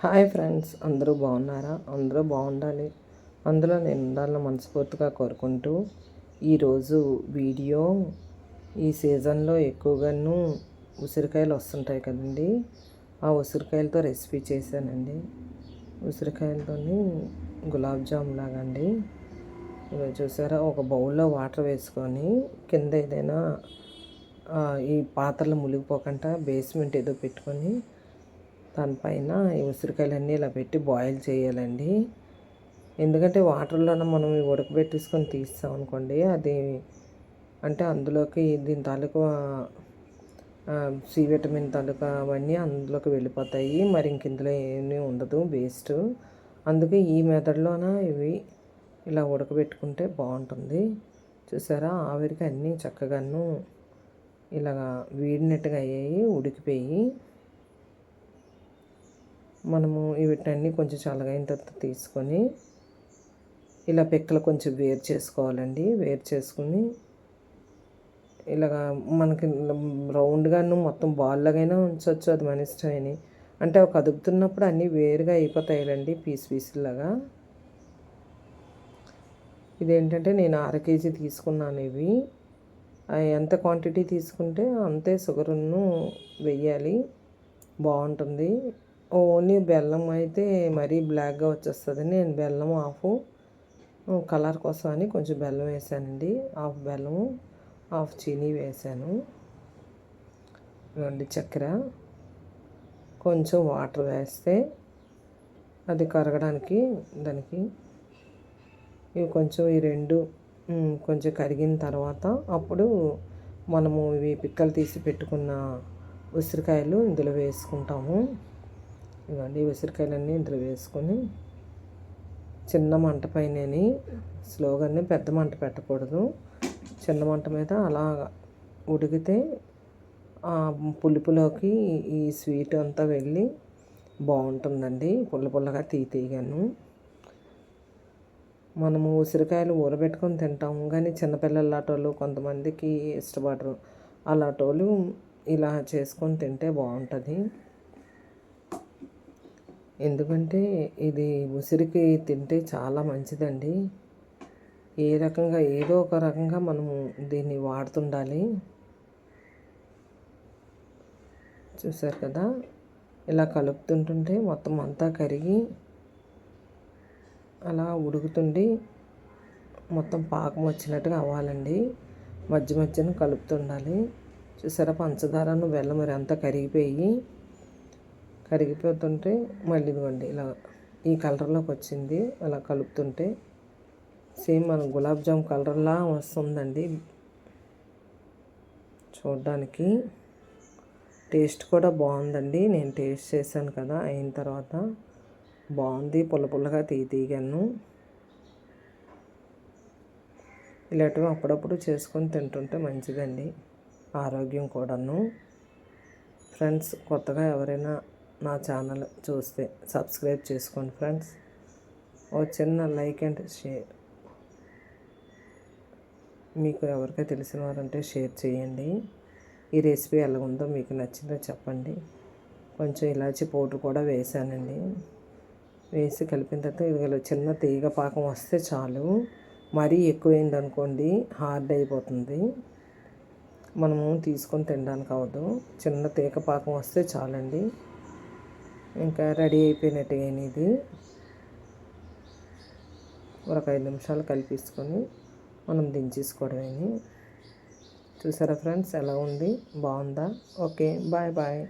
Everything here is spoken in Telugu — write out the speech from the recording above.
హాయ్ ఫ్రెండ్స్, అందరూ బాగున్నారా? అందరూ బాగుండాలి, అందులో నేను ఉండాలని మనస్ఫూర్తిగా కోరుకుంటూ ఈరోజు వీడియో ఈ సీజన్లో ఎక్కువగాను ఉసిరికాయలు వస్తుంటాయి కదండి. ఆ ఉసిరికాయలతో రెసిపీ చేశానండి. ఉసిరికాయలతోని గులాబ్ జామ్ లాగా అండి. ఇవి చూసారా, ఒక బౌల్లో వాటర్ వేసుకొని కింద ఏదైనా ఈ పాత్రలు మునిగిపోకుండా బేస్మెంట్ ఏదో పెట్టుకొని దానిపైన ఈ ఉసిరికాయలన్నీ ఇలా పెట్టి బాయిల్ చేయాలండి. ఎందుకంటే వాటర్లోనే మనం ఉడకబెట్టేసుకొని తీస్తాం అనుకోండి, అది అంటే అందులోకి దీని తాలూకా సి విటమిన్ తాలూకా అవన్నీ అందులోకి వెళ్ళిపోతాయి. మరి ఇంక ఇందులో ఏమీ ఉండదు, వేస్ట్. అందుకే ఈ మెథడ్లోన ఇవి ఇలా ఉడకబెట్టుకుంటే బాగుంటుంది. చూసారా, ఆవిరికి అన్నీ చక్కగాను ఇలాగా వీడినట్టుగా అయ్యాయి, ఉడికిపోయి. మనము వీటన్ని కొంచెం చల్లగైన తర్వాత తీసుకొని ఇలా పిక్కలు కొంచెం వేరు చేసుకోవాలండి. వేరు చేసుకుని ఇలాగా మనకి రౌండ్గాను మొత్తం బాల్లాగైనా ఉంచవచ్చు, అది మన ఇష్టమని. అంటే ఒక కదుపుతున్నప్పుడు అన్నీ వేరుగా అయిపోతాయిలండి, పీసులాగా. ఇదేంటంటే నేను 1/2 కేజీ తీసుకున్నాను. ఇవి ఎంత క్వాంటిటీ తీసుకుంటే అంతే షుగర్ను వెయ్యాలి, బాగుంటుంది. ఓన్లీ బెల్లం అయితే మరీ బ్లాక్గా వచ్చేస్తుంది. నేను బెల్లం కలర్ కోసం అని కొంచెం బెల్లం వేసానండి. హాఫ్ బెల్లము, హాఫ్ చీనీ వేసాను. ఇవ్వండి చక్కెర, కొంచెం వాటర్ వేస్తే అది కరగడానికి దానికి ఇవి కొంచెం ఈ రెండు కొంచెం కరిగిన తర్వాత అప్పుడు మనము ఇవి పిక్కలు తీసి పెట్టుకున్న ఉసిరికాయలు ఇందులో వేసుకుంటాము. ఇవన్నీ ఉసిరికాయలన్నీ ఇందులో వేసుకొని చిన్న మంట పైనని స్లోగానే, పెద్ద మంట పెట్టకూడదు, చిన్న మంట మీద అలా ఉడికితే ఆ పులుపులోకి ఈ స్వీట్ అంతా వెళ్ళి బాగుంటుందండి. పుల్లగా తీయగాను. మనము ఉసిరికాయలు ఊరబెట్టుకొని తింటాము, కానీ చిన్నపిల్లలు లాంటోళ్ళు కొంతమందికి ఇష్టపడరు. అలాంటోళ్ళు ఇలా చేసుకొని తింటే బాగుంటుంది. ఎందుకంటే ఇది ఉసిరికి తింటే చాలా మంచిదండి. ఏదో ఒక రకంగా మనము దీన్ని వాడుతుండాలి. చూసారు కదా, ఇలా కలుపుతుంటుంటే మొత్తం అంతా కరిగి అలా ఉడుకుతుండి మొత్తం పాకం వచ్చినట్టుగా అవ్వాలండి. మధ్యన కలుపుతుండాలి. చూసారా, పంచదారను బెల్లం మరి అంతా కరిగిపోతుంటే మళ్ళీ ఇదిగోండి ఇలా ఈ కలర్లోకి వచ్చింది. అలా కలుపుతుంటే సేమ్ మన గులాబ్ జామ్ కలర్లా వస్తుందండి. చూడడానికి టేస్ట్ కూడా బాగుందండి. నేను టేస్ట్ చేశాను కదా, అయిన తర్వాత బాగుంది, పుల్లగా తీయగాను. ఇలాంటివి అప్పుడప్పుడు చేసుకొని తింటుంటే మంచిదండి, ఆరోగ్యం కూడాను. ఫ్రెండ్స్, కొత్తగా ఎవరైనా నా ఛానల్ చూస్తే సబ్స్క్రైబ్ చేసుకోండి ఫ్రెండ్స్. ఓ చిన్న లైక్ అండ్ షేర్, మీకు ఎవరికైనా తెలిసిన వారంటే షేర్ చేయండి. ఈ రెసిపీ ఎలా ఉందో, మీకు నచ్చిందో చెప్పండి. కొంచెం ఇలాచి పౌడర్ కూడా వేసానండి. వేసి కలిపిన తర్వాత ఇది చిన్న తీగ పాకం వస్తే చాలు. మరీ ఎక్కువైంది అనుకోండి, హార్డ్ అయిపోతుంది, మనము తీసుకొని తినడానికి అవ్వదు. చిన్న తీగ పాకం వస్తే చాలండి, ఇంకా రెడీ అయిపోయినట్టుగా. ఇది ఒక 5 నిమిషాలు కలిపేసుకొని మనం దించేసుకోవడమేని. చూసారా ఫ్రెండ్స్, ఎలా ఉంది? బాగుందా? Okay, bye.